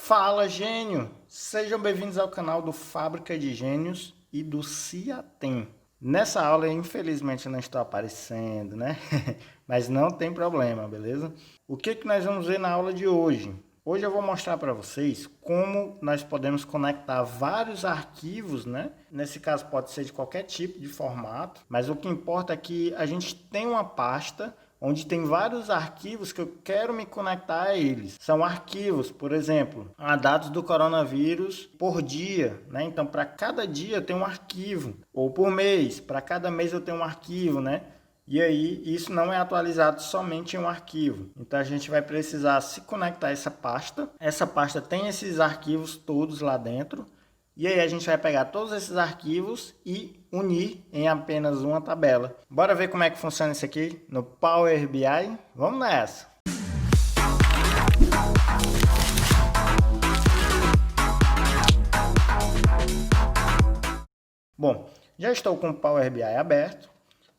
Fala, gênio! Sejam bem-vindos ao canal do Fábrica de Gênios e do Ciatem. Nessa aula, infelizmente, eu não estou aparecendo, né? Mas não tem problema, beleza? O que nós vamos ver na aula de hoje? Hoje eu vou mostrar para vocês como nós podemos conectar vários arquivos, né? Nesse caso pode ser de qualquer tipo de formato, mas o que importa é que a gente tem uma pasta onde tem vários arquivos que eu quero me conectar a eles. São arquivos, por exemplo, dados do coronavírus por dia, né? Então, para cada dia eu tenho um arquivo, ou por mês, para cada mês eu tenho um arquivo, né? E aí, isso não é atualizado somente em um arquivo. Então, a gente vai precisar se conectar a essa pasta. Essa pasta tem esses arquivos todos lá dentro. E aí, a gente vai pegar todos esses arquivos e unir em apenas uma tabela. Bora ver como é que funciona isso aqui no Power BI? Vamos nessa! Bom, já estou com o Power BI aberto.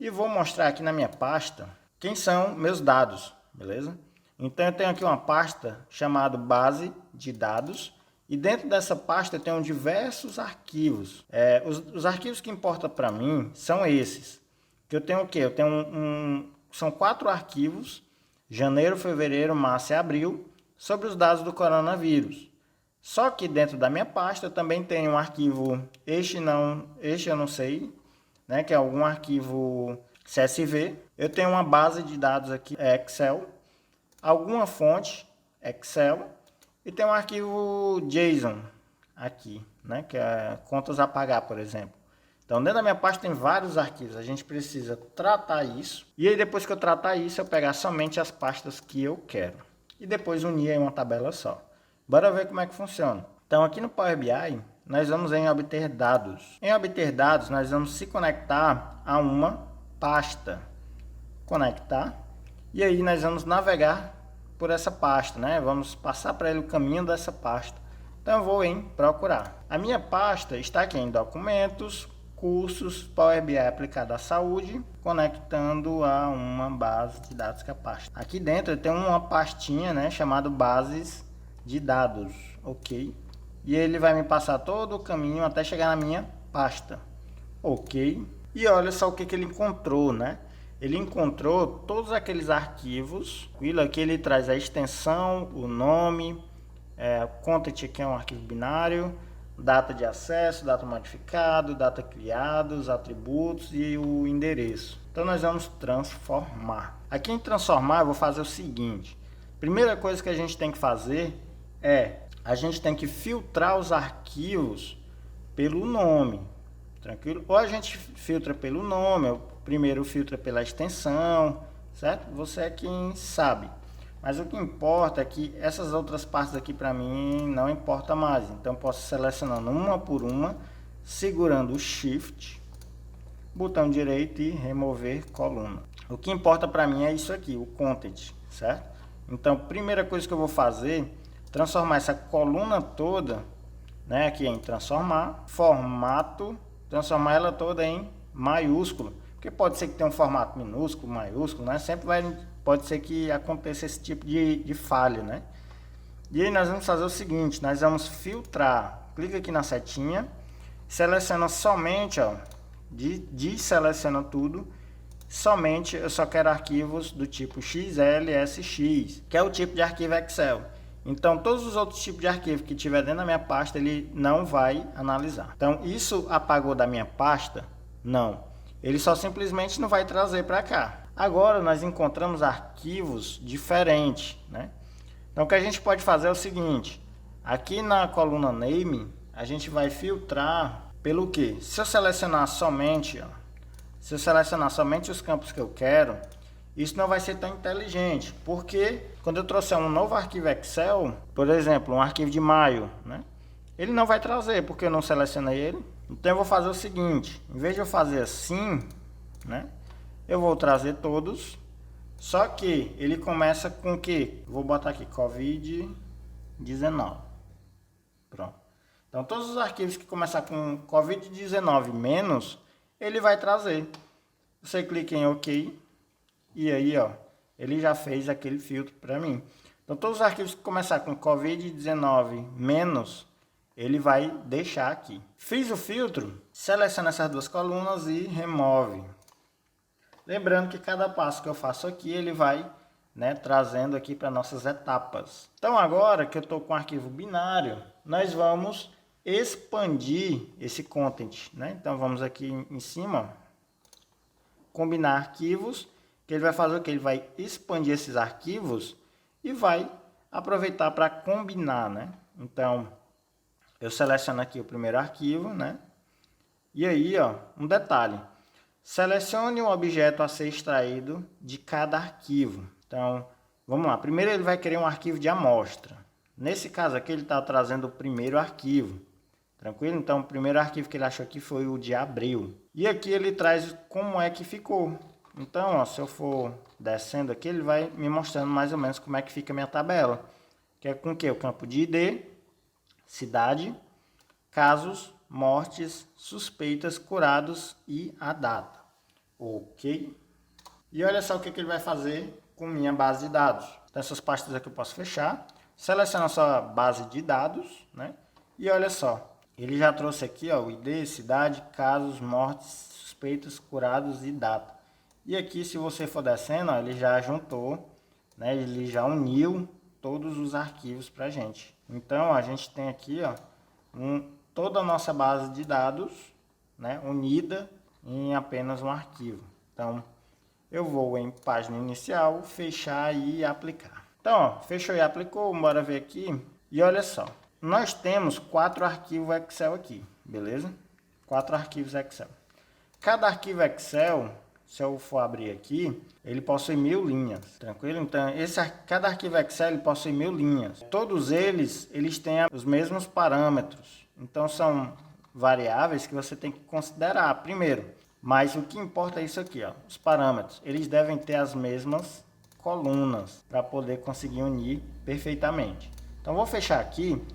E vou mostrar aqui na minha pasta quem são meus dados, beleza? Então eu tenho aqui uma pasta chamada base de dados e dentro dessa pasta eu tenho diversos arquivos. Os arquivos que importam para mim são esses. Que eu tenho o quê? Eu tenho são 4 arquivos, janeiro, fevereiro, março e abril, sobre os dados do coronavírus. Só que dentro da minha pasta eu também tenho um arquivo, este eu não sei, né, que é algum arquivo CSV. Eu tenho uma base de dados aqui, Excel, alguma fonte, Excel, e tem um arquivo JSON aqui, né, que é contas a pagar, por exemplo. Então, dentro da minha pasta tem vários arquivos, a gente precisa tratar isso, e aí depois que eu tratar isso, eu pegar somente as pastas que eu quero, e depois unir em uma tabela só. Bora ver como é que funciona. Então, aqui no Power BI, nós vamos em obter dados. Em obter dados, nós vamos se conectar a uma pasta. Conectar. E aí nós vamos navegar por essa pasta, né? Vamos passar para ele o caminho dessa pasta. Então eu vou em procurar. A minha pasta está aqui em documentos, cursos, Power BI aplicado à saúde, conectando a uma base de dados que é a pasta. Aqui dentro tem uma pastinha, né, chamada bases de dados, ok? E ele vai me passar todo o caminho até chegar na minha pasta. Ok. E olha só o que ele encontrou, né? Ele encontrou todos aqueles arquivos. Aqui ele traz a extensão, o nome, content, que é um arquivo binário, data de acesso, data modificado, data criada, os atributos e o endereço. Então nós vamos transformar. Aqui em transformar eu vou fazer o seguinte. Primeira coisa que a gente tem que fazer a gente tem que filtrar os arquivos pelo nome, tranquilo? Ou a gente filtra pelo nome, ou primeiro filtra pela extensão, certo? Você é quem sabe. Mas o que importa é que essas outras partes aqui para mim não importa mais. Então posso selecionando uma por uma, segurando o Shift, botão direito e remover coluna. O que importa para mim é isso aqui, o content, certo? Então, primeira coisa que eu vou fazer, transformar essa coluna toda, né, aqui em transformar, formato, transformar ela toda em maiúsculo, porque pode ser que tenha um formato minúsculo, maiúsculo, né, pode ser que aconteça esse tipo de falha, né. E aí nós vamos fazer o seguinte, nós vamos filtrar, clica aqui na setinha, seleciona somente, ó, deseleciona tudo, somente eu só quero arquivos do tipo XLSX, que é o tipo de arquivo Excel. Então, todos os outros tipos de arquivo que tiver dentro da minha pasta, ele não vai analisar. Então, isso apagou da minha pasta? Não. Ele só simplesmente não vai trazer para cá. Agora, nós encontramos arquivos diferentes, né? Então, o que a gente pode fazer é o seguinte. Aqui na coluna Name, a gente vai filtrar pelo quê? Se eu selecionar somente, se eu selecionar somente os campos que eu quero, isso não vai ser tão inteligente, porque quando eu trouxer um novo arquivo Excel, por exemplo, um arquivo de maio, né, ele não vai trazer, porque eu não selecionei ele. Então eu vou fazer o seguinte, em vez de eu fazer assim, né, eu vou trazer todos, só que ele começa com o que? Vou botar aqui, Covid-19. Pronto. Então todos os arquivos que começar com Covid-19 menos, ele vai trazer. Você clica em OK. E aí, ó, ele já fez aquele filtro para mim. Então todos os arquivos que começar com COVID-19 menos, ele vai deixar aqui. Fiz o filtro, seleciona essas duas colunas e remove. Lembrando que cada passo que eu faço aqui, ele vai, né, trazendo aqui para nossas etapas. Então agora que eu estou com o arquivo binário, nós vamos expandir esse content, né? Então vamos aqui em cima, combinar arquivos, que ele vai fazer o que? Ele vai expandir esses arquivos e vai aproveitar para combinar, né? Então eu seleciono aqui o primeiro arquivo, né? E aí, ó, um detalhe. Selecione o objeto a ser extraído de cada arquivo. Então, vamos lá. Primeiro ele vai querer um arquivo de amostra. Nesse caso aqui ele está trazendo o primeiro arquivo. Tranquilo? Então, o primeiro arquivo que ele achou aqui foi o de abril. E aqui ele traz como é que ficou. Então, ó, se eu for descendo aqui, ele vai me mostrando mais ou menos como é que fica a minha tabela. Que é com o que? O campo de ID, cidade, casos, mortes, suspeitas, curados e a data. Ok? E olha só o que ele vai fazer com minha base de dados. Então, essas pastas aqui eu posso fechar. Seleciona a sua base de dados, né? E olha só, ele já trouxe aqui, ó, o ID, cidade, casos, mortes, suspeitos, curados e data. E aqui, se você for descendo, ó, ele já juntou, né? Ele já uniu todos os arquivos para a gente. Então, a gente tem aqui, ó, toda a nossa base de dados, né, unida em apenas um arquivo. Então, eu vou em página inicial, fechar e aplicar. Então, ó, fechou e aplicou, bora ver aqui. E olha só, nós temos 4 arquivos Excel aqui, beleza? 4 arquivos Excel. Cada arquivo Excel, se eu for abrir aqui, ele possui 1000 linhas, tranquilo? Então, cada arquivo Excel ele possui 1000 linhas. Todos eles têm os mesmos parâmetros. Então, são variáveis que você tem que considerar primeiro. Mas o que importa é isso aqui, ó, os parâmetros. Eles devem ter as mesmas colunas para poder conseguir unir perfeitamente. Então, vou fechar aqui.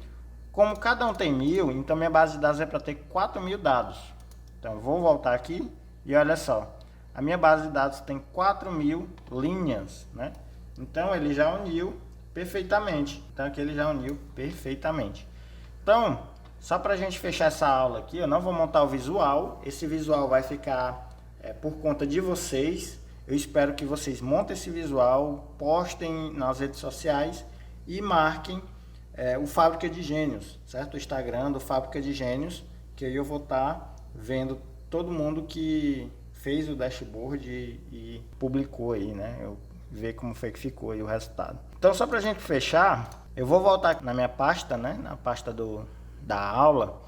Como cada um tem 1000, então minha base de dados é para ter 4000 dados. Então, vou voltar aqui e olha só. A minha base de dados tem 4000 linhas, né? Então, ele já uniu perfeitamente. Então, aqui ele já uniu perfeitamente. Então, só para a gente fechar essa aula aqui, eu não vou montar o visual. Esse visual vai ficar por conta de vocês. Eu espero que vocês montem esse visual, postem nas redes sociais e marquem o Fábrica de Gênios, certo? O Instagram do Fábrica de Gênios, que aí eu vou estar vendo todo mundo que fez o dashboard e publicou aí, né? Eu ver como foi que ficou aí o resultado. Então, só para a gente fechar, eu vou voltar na minha pasta, né? Na pasta da aula,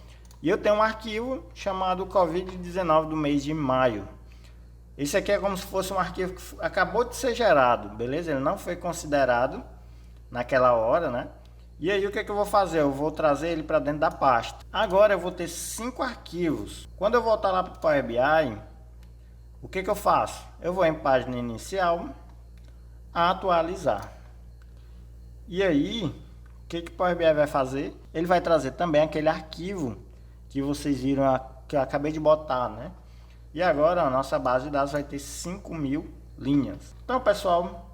e eu tenho um arquivo chamado COVID-19 do mês de maio. Esse aqui é como se fosse um arquivo que acabou de ser gerado, beleza? Ele não foi considerado naquela hora, né? E aí o que eu vou fazer? Eu vou trazer ele para dentro da pasta. Agora eu vou ter 5 arquivos. Quando eu voltar lá para o Power BI, o que eu faço? Eu vou em página inicial, atualizar. E aí, o que o Power BI vai fazer? Ele vai trazer também aquele arquivo que vocês viram, que eu acabei de botar, né? E agora a nossa base de dados vai ter 5000 linhas. Então, pessoal,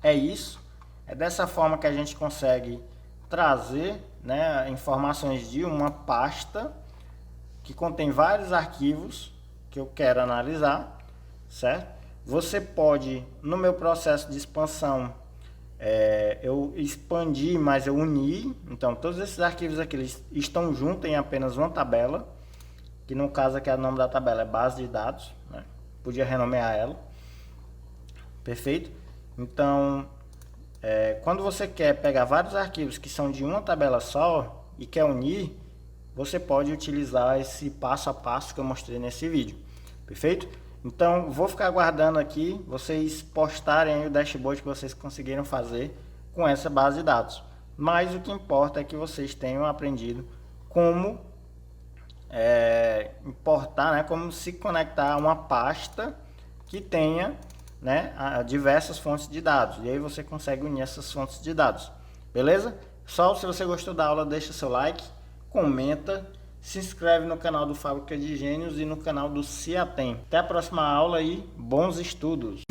é isso. É dessa forma que a gente consegue trazer, né, informações de uma pasta que contém vários arquivos que eu quero analisar, certo? Você pode, no meu processo de expansão, eu expandi, mas eu uni. Então, todos esses arquivos aqui eles estão juntos em apenas uma tabela, que no caso aqui o nome da tabela é base de dados, né? Podia renomear ela. Perfeito? Então, quando você quer pegar vários arquivos que são de uma tabela só e quer unir, você pode utilizar esse passo a passo que eu mostrei nesse vídeo. Perfeito? Então, vou ficar aguardando aqui vocês postarem o dashboard que vocês conseguiram fazer com essa base de dados. Mas o que importa é que vocês tenham aprendido como importar, né, como se conectar a uma pasta que tenha, né, diversas fontes de dados. E aí você consegue unir essas fontes de dados. Beleza? Pessoal, se você gostou da aula, deixa seu like, comenta, se inscreve no canal do Fábrica de Gênios e no canal do Ciatem. Até a próxima aula e bons estudos!